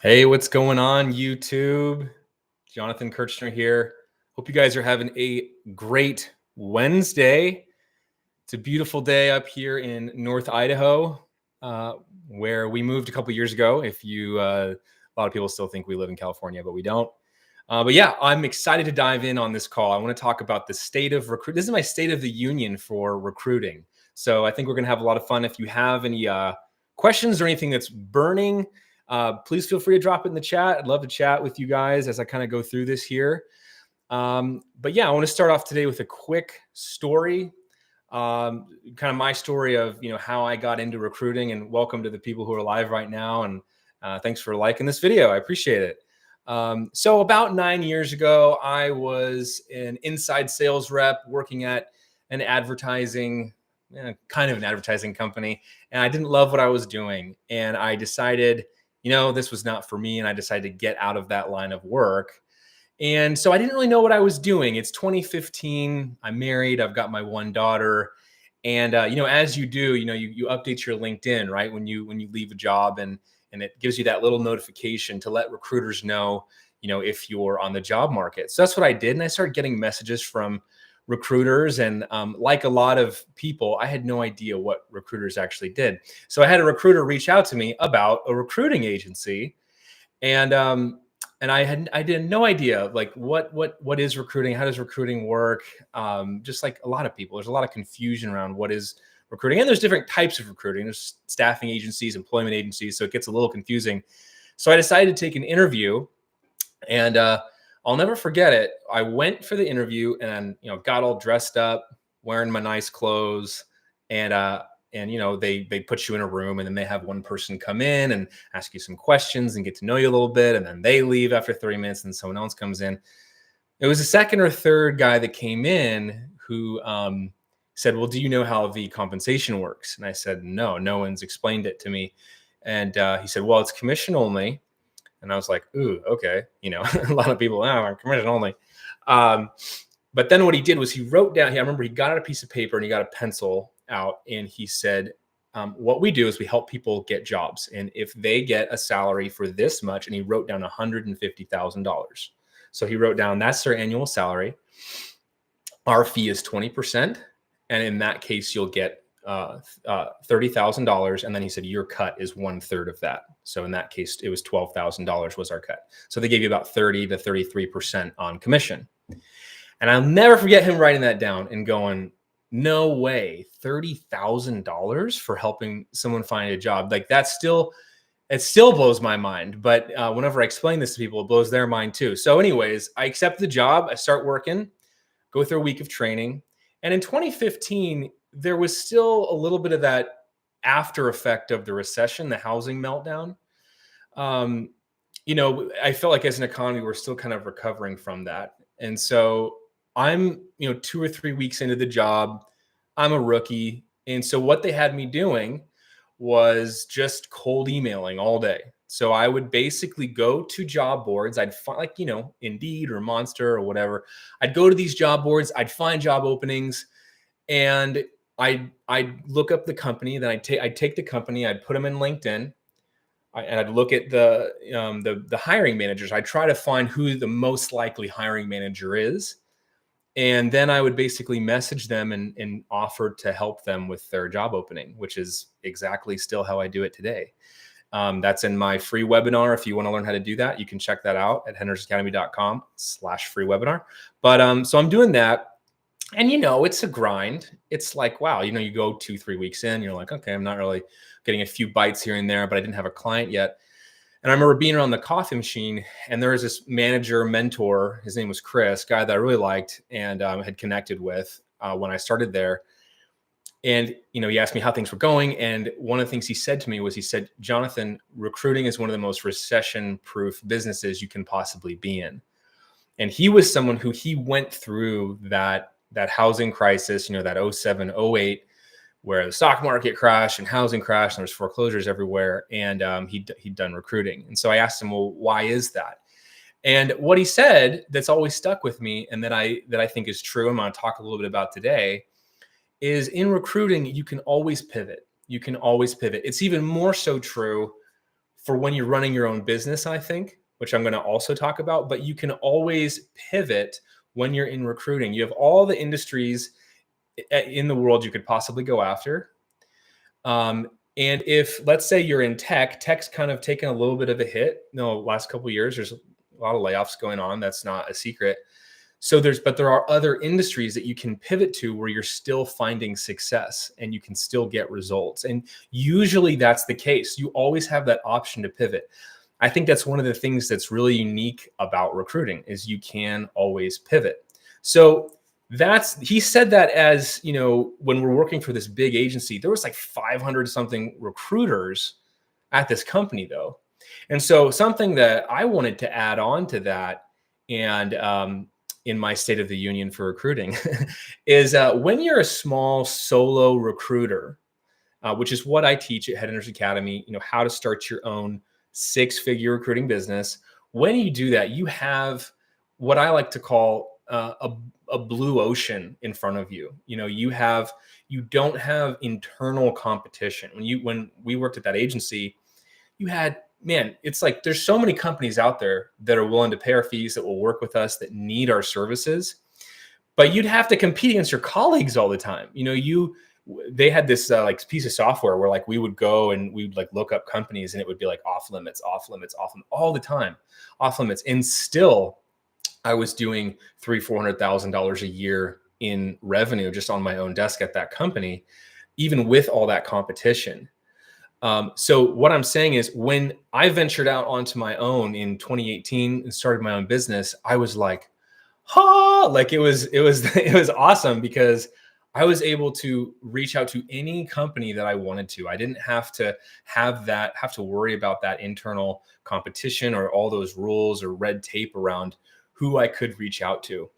Hey, what's going on, YouTube? Jonathan Kirchner here. Hope you guys are having a great Wednesday. It's a beautiful day up here in North Idaho, uh, where we moved a couple years ago. A lot of people still think we live in California, but we don't. But yeah, I'm excited to dive in on this call. I want to talk about the state of recruit. This is my state of the union for recruiting. So I think we're going to have a lot of fun. If you have any questions or anything that's burning, please feel free to drop it in the chat. I'd love to chat with you guys as I kind of go through this here. But yeah, I want to start off today with a quick story, kind of my story of how I got into recruiting. And welcome to the people who are live right now. And thanks for liking this video. I appreciate it. So about 9 years ago, I was an inside sales rep working at an advertising, kind of an advertising company, and I didn't love what I was doing. And I decided, this was not for me, and I decided to get out of that line of work. And so I didn't really know what I was doing. It's 2015. I'm married. I've got my one daughter. And as you do, you update your LinkedIn, right? When you leave a job, and it gives you that little notification to let recruiters know, if you're on the job market. So that's what I did. And I started getting messages from recruiters. And like a lot of people, I had no idea what recruiters actually did. So I had a recruiter reach out to me about a recruiting agency. And I had no idea, like, what is recruiting? How does recruiting work? Just like a lot of people, there's a lot of confusion around what is recruiting, and there's different types of recruiting. There's staffing agencies, employment agencies, so it gets a little confusing. So I decided to take an interview, and I'll never forget it. I went for the interview, and got all dressed up, wearing my nice clothes, and they put you in a room, and then they have one person come in and ask you some questions and get to know you a little bit, and then they leave after 30 minutes, and someone else comes in. It was the second or third guy that came in who said, "Well, do you know how the compensation works?" And I said, "No one's explained it to me." And he said, "Well, it's commission only." And I was like, "Ooh, okay." A lot of people, commission only. But then what he did was he wrote down, I remember he got out a piece of paper and he got a pencil out, and he said, what we do is we help people get jobs. And if they get a salary for this much, and he wrote down $150,000. So he wrote down, that's their annual salary. Our fee is 20%. And in that case, you'll get $30,000. And then he said, your cut is 1/3 of that. So in that case, it was $12,000 was our cut. So they gave you about 30 to 33% on commission. And I'll never forget him writing that down and going, no way, $30,000 for helping someone find a job. Like it still blows my mind. But whenever I explain this to people, it blows their mind too. So anyways, I accept the job. I start working, go through a week of training. And in 2015, there was still a little bit of that after effect of the recession, the housing meltdown. I felt like as an economy, we're still kind of recovering from that. And so I'm, 2 or 3 weeks into the job. I'm a rookie. And so what they had me doing was just cold emailing all day. So I would basically go to job boards. I'd find Indeed or Monster or whatever. I'd go to these job boards. I'd find job openings, and I'd look up the company. Then I'd take the company. I'd put them in LinkedIn. And I'd look at the hiring managers. I'd try to find who the most likely hiring manager is. And then I would basically message them and offer to help them with their job opening, which is exactly still how I do it today. That's in my free webinar. If you want to learn how to do that, you can check that out at hendersacademy.com/free webinar. But so I'm doing that. And, it's a grind. It's like, wow, you go 2-3 weeks in, you're like, okay, I'm not really getting a few bites here and there, but I didn't have a client yet. And I remember being around the coffee machine, and there was this manager mentor. His name was Chris, guy that I really liked and had connected with when I started there. And, he asked me how things were going. And one of the things he said to me was, he said, Jonathan, recruiting is one of the most recession-proof businesses you can possibly be in. And he was someone who he went through that housing crisis, that 07, 08, where the stock market crashed and housing crashed and there was foreclosures everywhere. And he'd done recruiting. And so I asked him, well, why is that? And what he said that's always stuck with me, and that I think is true, I'm going to talk a little bit about today, is in recruiting, you can always pivot. You can always pivot. It's even more so true for when you're running your own business, I think, which I'm going to also talk about, but you can always pivot when you're in recruiting. You have all the industries in the world you could possibly go after. And if, let's say you're in tech's kind of taken a little bit of a hit. Last couple of years, there's a lot of layoffs going on. That's not a secret. So there are other industries that you can pivot to where you're still finding success and you can still get results. And usually that's the case. You always have that option to pivot. I think that's one of the things that's really unique about recruiting is you can always pivot. So he said that as, when we're working for this big agency, there was like 500 something recruiters at this company though. And so something that I wanted to add on to that, and in my State of the Union for recruiting is when you're a small solo recruiter, which is what I teach at Headhunters Academy, how to start your own 6-figure recruiting business. When you do that, you have what I like to call a blue ocean in front of you. You don't have internal competition. When we worked at that agency, you had, it's like there's so many companies out there that are willing to pay our fees, that will work with us, that need our services, but you'd have to compete against your colleagues all the time. They had this piece of software where we would go and we'd look up companies and it would be off limits all the time, off limits. And still I was doing $300,000-$400,000 a year in revenue just on my own desk at that company, even with all that competition. So what I'm saying is when I ventured out onto my own in 2018 and started my own business, I was like, it was awesome because I was able to reach out to any company that I wanted to. I didn't have to have to worry about that internal competition or all those rules or red tape around who I could reach out to.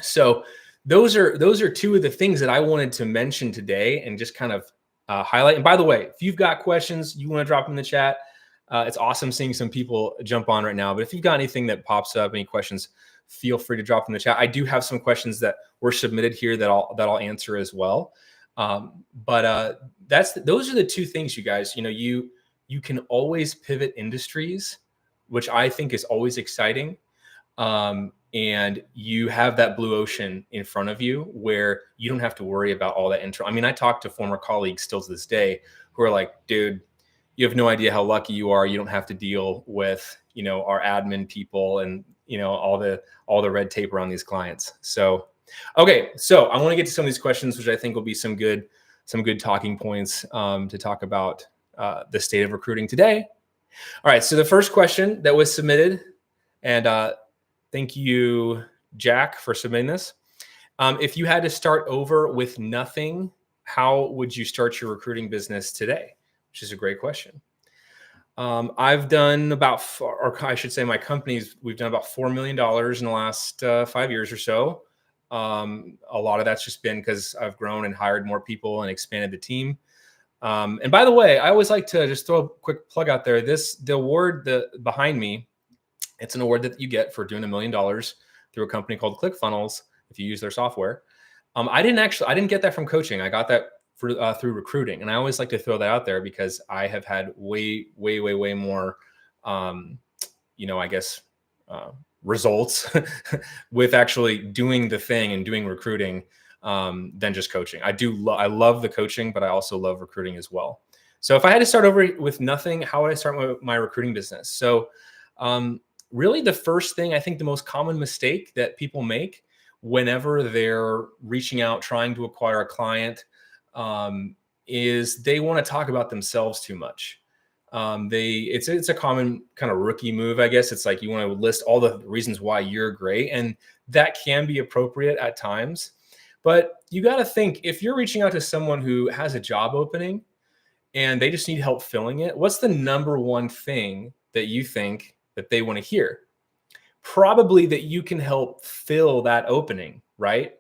So those are two of the things that I wanted to mention today and just kind of highlight. And by the way, if you've got questions, you want to drop them in the chat. It's awesome seeing some people jump on right now. But if you've got anything that pops up, any questions, feel free to drop them in the chat. I do have some questions that were submitted here that I'll answer as well. But those are the two things, you guys. You can always pivot industries, which I think is always exciting. And you have that blue ocean in front of you where you don't have to worry about all that internal. I talk to former colleagues still to this day who are like, dude, you have no idea how lucky you are. You don't have to deal with, our admin people and, all the red tape around these clients. So, okay. So I want to get to some of these questions, which I think will be some good talking points, to talk about, the state of recruiting today. All right. So the first question that was submitted, and, thank you, Jack, for submitting this. If you had to start over with nothing, how would you start your recruiting business today? Which is a great question. I've done my companies, we've done about $4 million in the last 5 years or so. A lot of that's just been because I've grown and hired more people and expanded the team. And by the way, I always like to just throw a quick plug out there. The award behind me, it's an award that you get for doing $1 million through a company called ClickFunnels if you use their software. I didn't get that from coaching. I got that through recruiting. And I always like to throw that out there because I have had way more, results with actually doing the thing and doing recruiting than just coaching. I love the coaching, but I also love recruiting as well. So if I had to start over with nothing, how would I start my recruiting business? So really the first thing, I think the most common mistake that people make whenever they're reaching out, trying to acquire a client, is they want to talk about themselves too much. It's a common kind of rookie move, I guess. It's like you want to list all the reasons why you're great, and that can be appropriate at times. But you got to think, if you're reaching out to someone who has a job opening and they just need help filling it, what's the number one thing that you think that they want to hear? Probably that you can help fill that opening, right?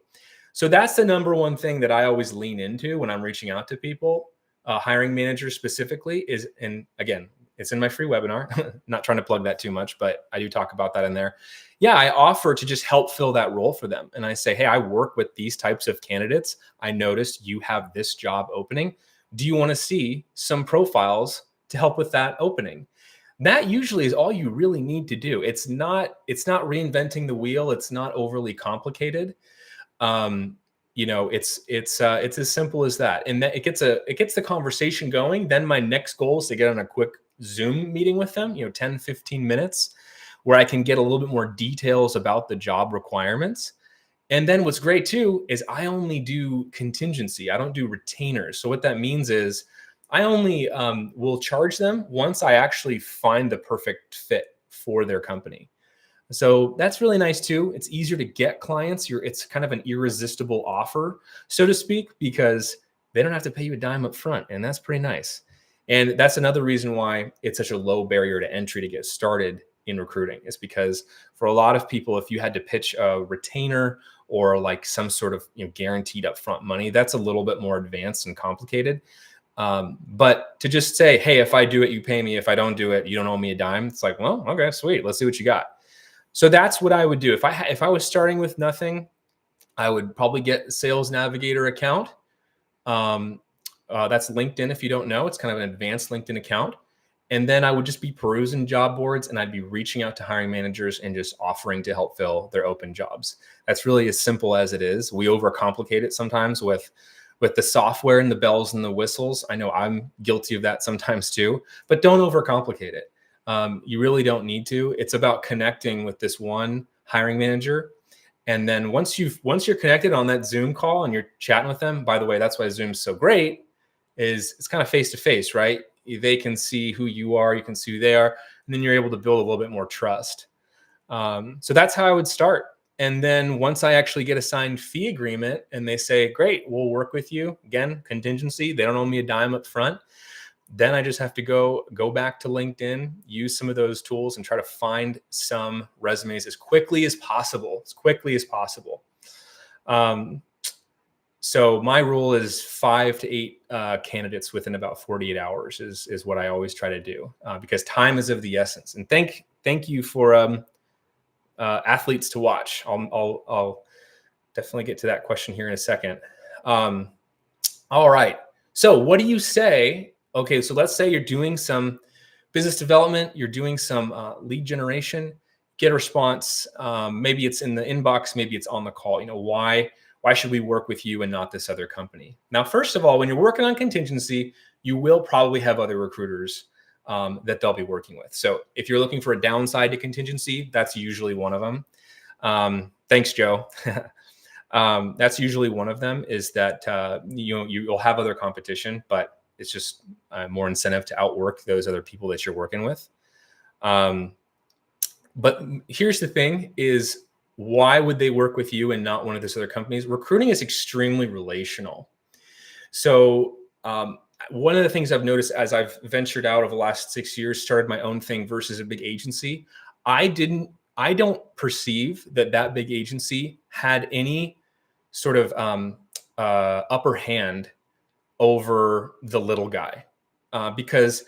So that's the number one thing that I always lean into when I'm reaching out to people, hiring managers specifically, is, and again, it's in my free webinar, not trying to plug that too much, but I do talk about that in there. Yeah, I offer to just help fill that role for them. And I say, hey, I work with these types of candidates. I noticed you have this job opening. Do you want to see some profiles to help with that opening. That usually is all you really need to do. It's not reinventing the wheel. It's not overly complicated. Um, it's as simple as that. And that it gets the conversation going. Then my next goal is to get on a quick Zoom meeting with them, 10, 15 minutes, where I can get a little bit more details about the job requirements. And then what's great too is I only do contingency. I don't do retainers. So what that means is I only will charge them once I actually find the perfect fit for their company. So that's really nice too. It's easier to get clients. It's kind of an irresistible offer, so to speak, because they don't have to pay you a dime up front, and that's pretty nice. And that's another reason why it's such a low barrier to entry to get started in recruiting, is because for a lot of people, if you had to pitch a retainer or like some sort of guaranteed upfront money, that's a little bit more advanced and complicated. But to just say, hey, if I do it, you pay me. If I don't do it, you don't owe me a dime. It's like, well, okay, sweet. Let's see what you got. So that's what I would do. If I was starting with nothing, I would probably get a Sales Navigator account. That's LinkedIn. If you don't know, it's kind of an advanced LinkedIn account. And then I would just be perusing job boards, and I'd be reaching out to hiring managers and just offering to help fill their open jobs. That's really as simple as it is. We overcomplicate it sometimes with the software and the bells and the whistles. I know I'm guilty of that sometimes too, but don't overcomplicate it. You really don't need to. It's about connecting with this one hiring manager. And then once you're connected on that Zoom call and you're chatting with them, by the way, that's why Zoom's so great, is it's kind of face to face, right? They can see who you are, you can see who they are, and then you're able to build a little bit more trust. So that's how I would start. And then once I actually get a signed fee agreement and they say, great, we'll work with you. Again, contingency, they don't owe me a dime up front. Then I just have to go back to LinkedIn, use some of those tools, and try to find some resumes as quickly as possible. So my rule is 5 to 8 candidates within about 48 hours is what I always try to do, because time is of the essence. And thank you for athletes to watch. I'll definitely get to that question here in a second. All right. So what do you say? Okay, so let's say you're doing some business development, you're doing some lead generation, get a response. Maybe it's in the inbox, maybe it's on the call. Why should we work with you and not this other company? Now, first of all, when you're working on contingency, you will probably have other recruiters that they'll be working with. So if you're looking for a downside to contingency, that's usually one of them. Thanks, Joe. That's usually one of them, is that you'll have other competition, but it's just more incentive to outwork those other people that you're working with. But here's the thing is, why would they work with you and not one of those other companies? Recruiting is extremely relational. So one of the things I've noticed as I've ventured out over the last 6 years, started my own thing versus a big agency, I don't perceive that big agency had any sort of upper hand over the little guy, because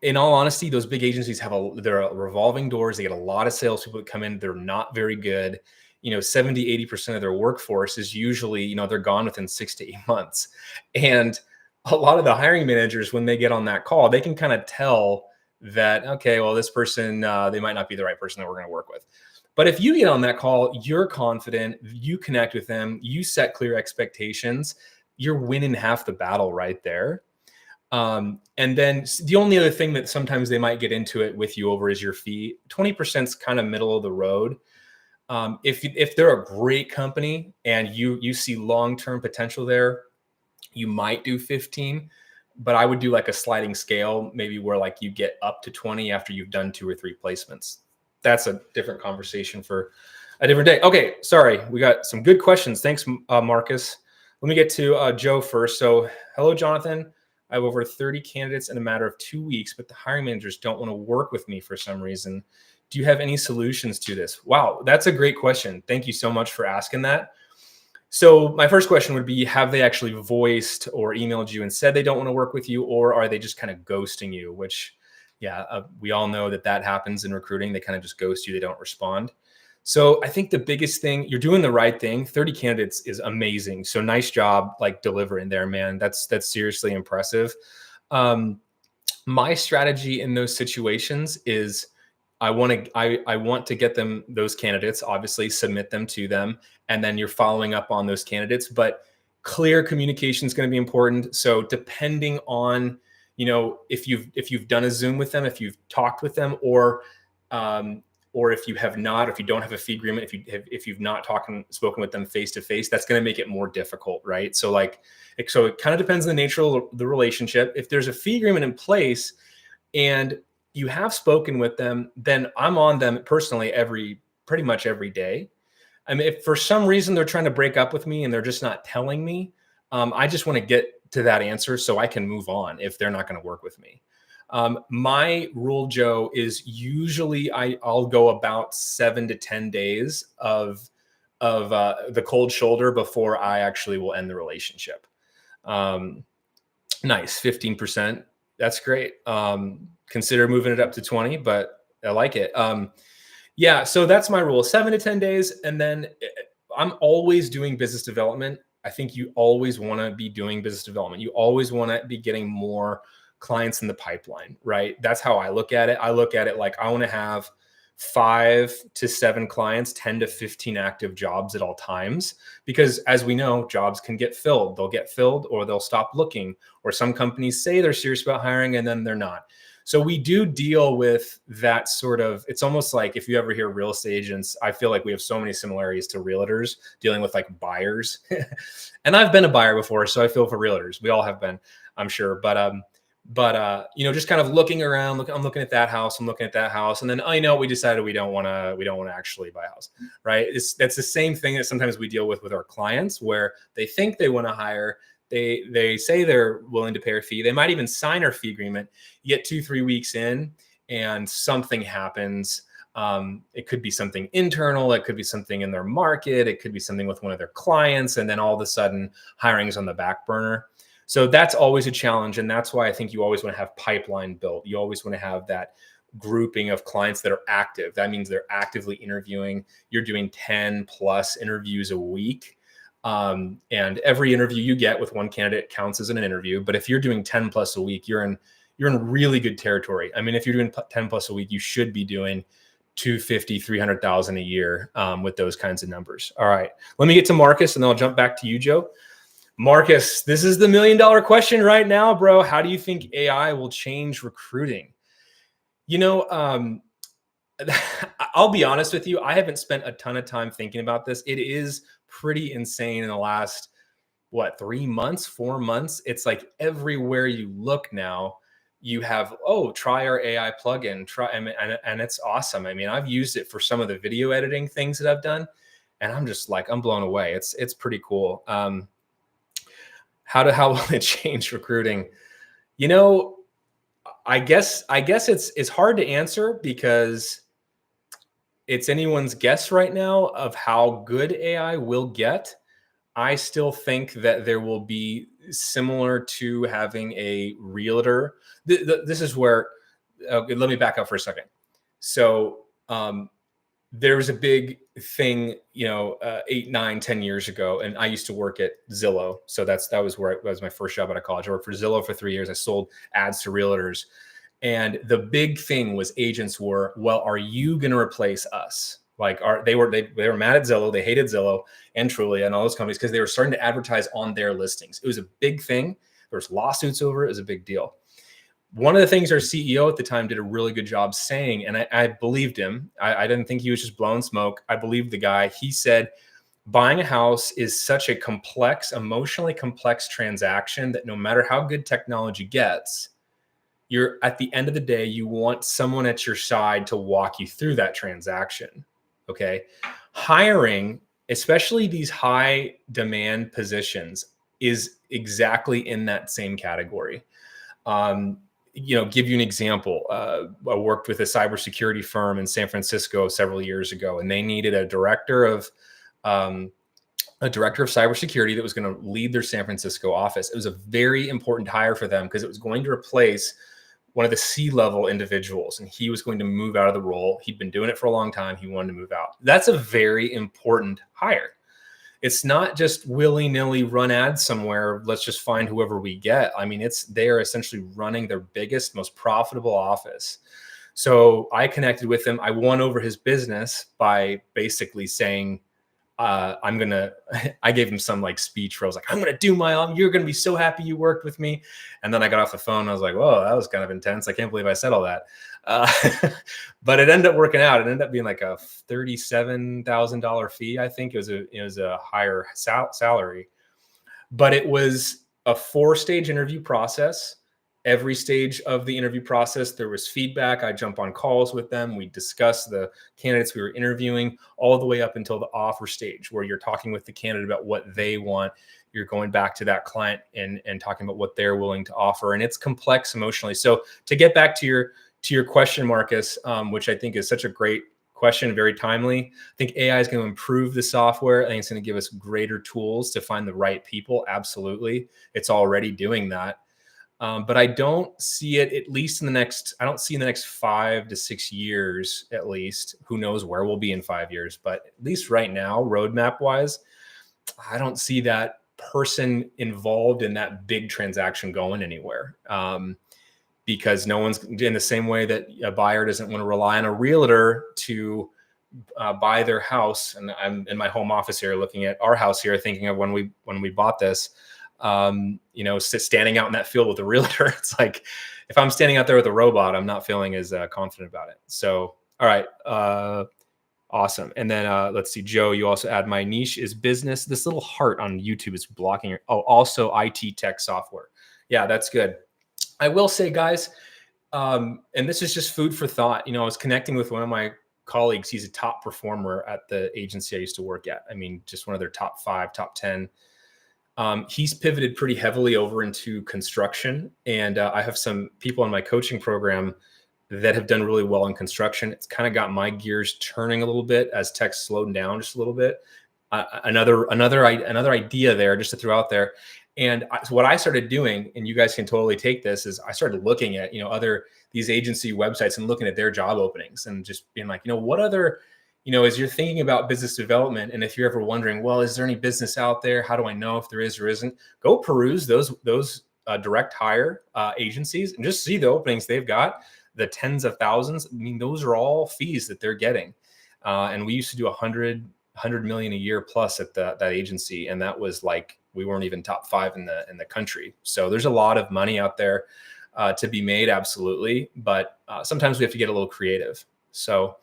in all honesty, those big agencies they're revolving doors. They get a lot of salespeople that come in. They're not very good. 70, 80% of their workforce is usually, they're gone within 6 to 8 months. And a lot of the hiring managers, when they get on that call, they can kind of tell that, okay, well, this person, they might not be the right person that we're going to work with. But if you get on that call, you're confident, you connect with them, you set clear expectations, you're winning half the battle right there. And then the only other thing that sometimes they might get into it with you over is your fee. 20% is kind of middle of the road. If they're a great company and you see long-term potential there, you might do 15, but I would do like a sliding scale, maybe where like you get up to 20 after you've done 2 or 3 placements. That's a different conversation for a different day. Okay, sorry, we got some good questions. Thanks, Marcus. Let me get to Joe first. So, hello, Jonathan. I have over 30 candidates in a matter of 2 weeks, but the hiring managers don't want to work with me for some reason. Do you have any solutions to this? Wow, that's a great question. Thank you so much for asking that. So my first question would be, have they actually voiced or emailed you and said they don't want to work with you, or are they just kind of ghosting you? Which, we all know that happens in recruiting. They kind of just ghost you. They don't respond. So I think the biggest thing, you're doing the right thing. 30 candidates is amazing. So nice job, like delivering there, man. That's seriously impressive. My strategy in those situations is I want to get them those candidates, obviously submit them to them, and then you're following up on those candidates. But clear communication is going to be important. So depending on, if you've done a Zoom with them, if you've talked with them, um, or if you have not, if you don't have a fee agreement, if you've not spoken with them face to face, that's going to make it more difficult, right? So it kind of depends on the nature of the relationship. If there's a fee agreement in place and you have spoken with them, then I'm on them personally pretty much every day. I mean, if for some reason they're trying to break up with me and they're just not telling me, I just want to get to that answer so I can move on if they're not going to work with me. My rule, Joe, is usually I'll go about 7 to 10 days of the cold shoulder before I actually will end the relationship. Nice, 15%. That's great. Consider moving it up to 20, but I like it. Yeah, so that's my rule, 7 to 10 days. And then I'm always doing business development. I think you always want to be doing business development. You always want to be getting more clients in the pipeline, right? That's how I look at it. I look at it like I want to have 5 to 7 clients, 10 to 15 active jobs at all times, because as we know, jobs can get filled. They'll get filled or they'll stop looking, or some companies say they're serious about hiring and then they're not. So we do deal with that sort of, it's almost like if you ever hear real estate agents, I feel like we have so many similarities to realtors dealing with like buyers. And I've been a buyer before, so I feel for realtors. We all have been, I'm sure. But just kind of looking around, I'm looking at that house, I'm looking at that house, and then we decided we don't want to actually buy a house, right? That's the same thing that sometimes we deal with our clients, where they think they want to hire, they say they're willing to pay our fee, they might even sign our fee agreement, get 2-3 weeks in, and something happens. It could be something internal, it could be something in their market, it could be something with one of their clients, and then all of a sudden hiring is on the back burner. So that's always a challenge. And that's why I think you always want to have pipeline built. You always want to have that grouping of clients that are active. That means they're actively interviewing. You're doing 10 plus interviews a week. And every interview you get with one candidate counts as an interview. But if you're doing 10 plus a week, you're in really good territory. I mean, if you're doing 10 plus a week, you should be doing 250, 300,000 a year with those kinds of numbers. All right, let me get to Marcus and then I'll jump back to you, Joe. Marcus, this is the $1 million question right now, bro. How do you think AI will change recruiting? I'll be honest with you. I haven't spent a ton of time thinking about this. It is pretty insane in the last, 3 months, 4 months. It's like everywhere you look now, you have, try our AI plugin, and it's awesome. I mean, I've used it for some of the video editing things that I've done, and I'm just like, I'm blown away. It's pretty cool. How will it change recruiting? I guess it's hard to answer because it's anyone's guess right now of how good AI will get. I still think that there will be similar to having a realtor. This is where, let me back up for a second. So there was a big thing, 8, 9, 10 years ago. And I used to work at Zillow. So that was my first job out of college. I worked for Zillow for 3 years. I sold ads to realtors. And the big thing was agents were, well, are you going to replace us? Like they were mad at Zillow. They hated Zillow and Trulia and all those companies because they were starting to advertise on their listings. It was a big thing. There was lawsuits over it. It was a big deal. One of the things our CEO at the time did a really good job saying, and I believed him. I didn't think he was just blowing smoke. I believed the guy. He said, buying a house is such a complex, emotionally complex transaction that no matter how good technology gets, you're at the end of the day, you want someone at your side to walk you through that transaction. Okay. Hiring, especially these high demand positions, is exactly in that same category. Give you an example. I worked with a cybersecurity firm in San Francisco several years ago, and they needed a director of cybersecurity that was going to lead their San Francisco office. It was a very important hire for them because it was going to replace one of the C-level individuals, and he was going to move out of the role. He'd been doing it for a long time. He wanted to move out. That's a very important hire. it's not just willy-nilly run ads somewhere. Let's just find whoever we get. I mean, they're essentially running their biggest, most profitable office. So I connected with him. I won over his business by basically saying, I gave him some like speech where I was like, I'm going to do you're going to be so happy you worked with me. And then I got off the phone. And I was like, whoa, that was kind of intense. I can't believe I said all that. But it ended up working out. It ended up being like a $37,000 fee. I think it was a higher salary, but it was a 4-stage interview process. Every stage of the interview process, there was feedback. I jump on calls with them. We discuss the candidates we were interviewing all the way up until the offer stage, where you're talking with the candidate about what they want. You're going back to that client and talking about what they're willing to offer. And it's complex emotionally. So to get back to your question, Marcus, which I think is such a great question, very timely. I think AI is going to improve the software. I think it's going to give us greater tools to find the right people. Absolutely. It's already doing that. But I don't see it, at least I don't see in the next 5 to 6 years, at least. Who knows where we'll be in 5 years, but at least right now, roadmap wise, I don't see that person involved in that big transaction going anywhere. Because no one's in the same way that a buyer doesn't want to rely on a realtor to buy their house. And I'm in my home office here, looking at our house here, thinking of when we bought this. Standing out in that field with a realtor, it's like, if I'm standing out there with a robot, I'm not feeling as confident about it. So, all right. Awesome. And then let's see, Joe, you also add, my niche is business. This little heart on YouTube is blocking. Also IT tech software. Yeah, that's good. I will say, guys, and this is just food for thought. I was connecting with one of my colleagues. He's a top performer at the agency I used to work at. I mean, just one of their top 5, top 10. He's pivoted pretty heavily over into construction. And I have some people in my coaching program that have done really well in construction. It's kind of got my gears turning a little bit as tech slowed down just a little bit. Another idea there, just to throw out there. And what I started doing, and you guys can totally take this, is I started looking at, these agency websites and looking at their job openings and just being like, what other, as you're thinking about business development, and if you're ever wondering, well, is there any business out there? How do I know if there is or isn't? Go peruse those direct hire agencies and just see the openings they've got, the tens of thousands. I mean, those are all fees that they're getting. And we used to do 100 million a year plus at that agency. And that was like, we weren't even top 5 in the country. So there's a lot of money out there to be made. Absolutely. But sometimes we have to get a little creative. So,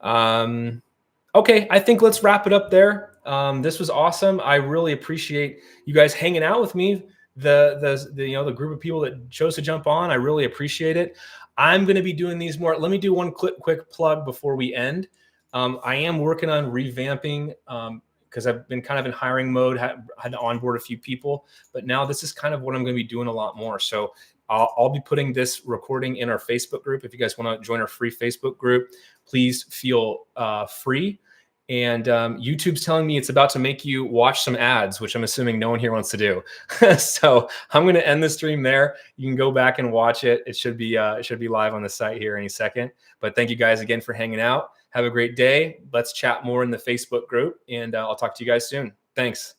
okay. I think let's wrap it up there. This was awesome. I really appreciate you guys hanging out with me. The group of people that chose to jump on, I really appreciate it. I'm going to be doing these more. Let me do one quick plug before we end. I am working on revamping, because I've been kind of in hiring mode, had to onboard a few people, but now this is kind of what I'm going to be doing a lot more. So I'll be putting this recording in our Facebook group. If you guys want to join our free Facebook group, please feel free. And YouTube's telling me it's about to make you watch some ads, which I'm assuming no one here wants to do. So I'm going to end the stream there. You can go back and watch it. It should be live on the site here any second. But thank you guys again for hanging out. Have a great day. Let's chat more in the Facebook group, and I'll talk to you guys soon. Thanks.